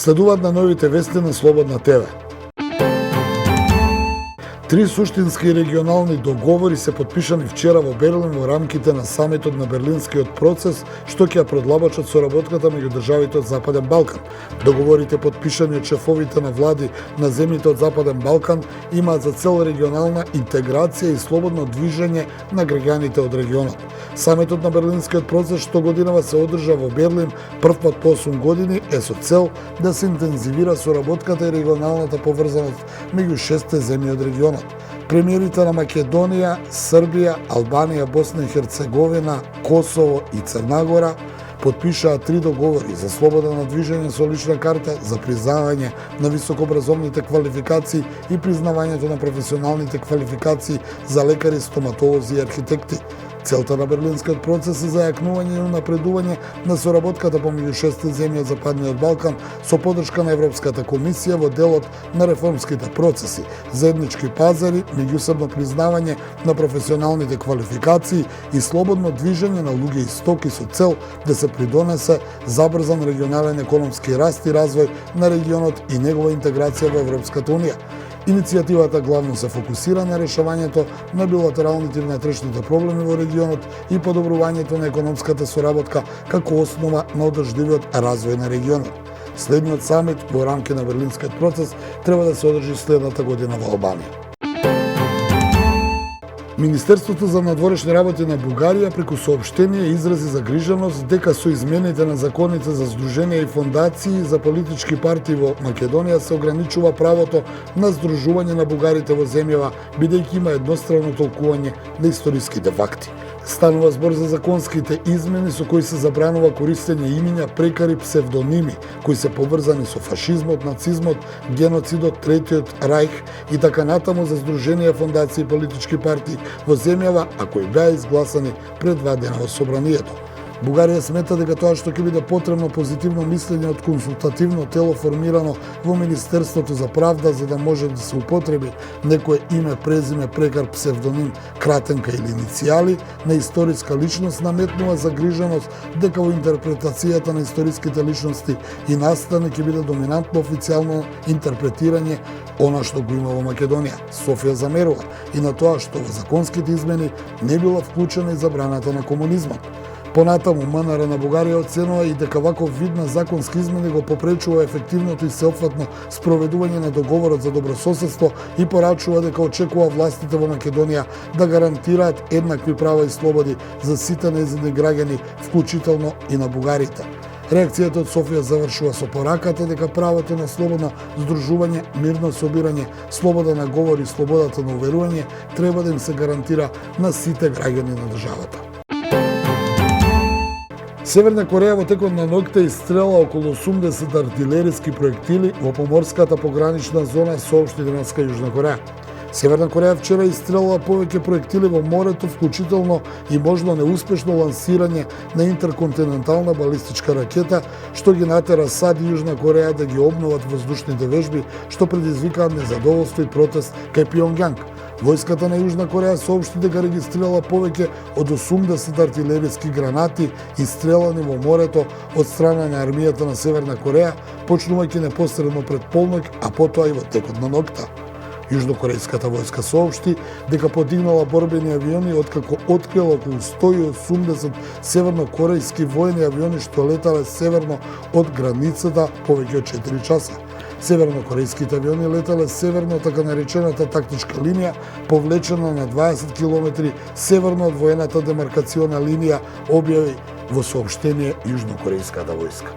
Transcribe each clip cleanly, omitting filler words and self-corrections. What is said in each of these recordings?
Следуваат на новите вести на Слободна ТВ. 3 суштински и регионални договори се потпишани вчера во Берлин во рамките на самитот на Берлинскиот процес, што ќе ја продлабочат соработката меѓу државите од Западен Балкан. Договорите потпишани од шефовите на влади на земјите од Западен Балкан имаат за цел регионална интеграција и слободно движење на граѓаните од регионот. Самитот на Берлинскиот процес што годинава се одржа во Берлин првпат по 8 години е со цел да се интензивира соработката и регионалната поврзаност меѓу 6 земји од регионот. Премиерите на Македонија, Србија, Албанија, Босна и Херцеговина, Косово и Црна Гора потпишаа 3 договори за слободно движење со лична карта, за признавање на високообразовните квалификации и признавањето на професионалните квалификации за лекари, стоматолози и архитекти. Целта на Берлинскиот процес е зајакнување и унапредување на соработката помеѓу 6 земји од Западниот Балкан со поддршка на Европската комисија во делот на реформските процеси, заеднички пазари, меѓусебно признавање на професионалните квалификации и слободно движење на луѓе и стоки со цел да се придонесе забрзан регионален економски раст и развој на регионот и негова интеграција во Европската унија. Иницијативата главно се фокусира на решавањето на билатералните и внатрешните проблеми во регионот и подобрувањето на економската соработка како основа на одржливиот развој на регионот. Следниот самит во рамки на Берлинскиот процес треба да се одржи следната година во Албанија. Министерството за надворешни работи на Бугарија преку соопштение изрази загриженост дека со измените на законите за здруженија и фондации за политички партии во Македонија се ограничува правото на здружување на бугарите во земјава, бидејќи има едностранно толкување на историските факти. Станува збор за законските измени со кои се забранува користење имиња, прекари, псевдоними, кои се поврзани со фашизмот, нацизмот, геноцидот, Третиот рајх и така натаму за здруженија, фондации и политички партии во земјава, а кои беа изгласани пред 2 дена во собранието. Бугарија смета дека тоа што ќе биде потребно позитивно мислење од консултативно тело формирано во Министерството за правда за да може да се употреби некое име, презиме, прекар, псевдоним, кратенка или иницијали на историска личност наметнува загриженост дека во интерпретацијата на историските личности и настани ќе биде доминантно официјално интерпретирање она што го има во Македонија. Софија замерува и на тоа што во законските измени не била вклучена и забраната на комунизмот. Понатаму, МНР на Бугарија оценува и дека ваков вид на законски измени го попречува ефективното и сеопфатно спроведување на договорот за добрососедство и порачува дека очекува властите во Македонија да гарантираат еднакви права и слободи за сите нејзини граѓани, вклучително и на бугарите. Реакцијата од Софија завршува со пораката дека правото на слободно здружување, мирно собирање, слобода на говор и слободата на уверување треба да им се гарантира на сите граѓани на државата. Северна Кореја во текот на ноќта истрела околу 80 артилериски проектили во поморската погранична зона, соопшти денеска Јужна Кореја. Северна Кореја вчера истрелила повеќе проектили во морето, вклучително и можно неуспешно лансирање на интерконтинентална балистичка ракета, што ги натера САД и Јужна Кореја да ги обноват воздушните вежби, што предизвикаа незадоволство и протест кај Пјонгјанг. Војската на Јужна Кореја соопшти дека регистрирала повеќе од 80 артилериски гранати истрелани во морето од страна на армијата на Северна Кореја, почнувајќи непосредно пред полноќ, а потоа и во текот на ноќта. Јужнокорејската војска соопшти дека подигнала борбени авиони откако открила околу 180 севернокорејски воени авиони што летале северно од границата повеќе од 4 часа. Севернокорејските авиони летале северно така наречената тактичка линија, повлечена на 20 км северно од воената демаркациона линија, објави во соопштение Јужнокорејската војска.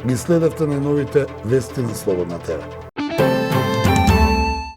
Ги следевте најновите вести на Слободна ТВ.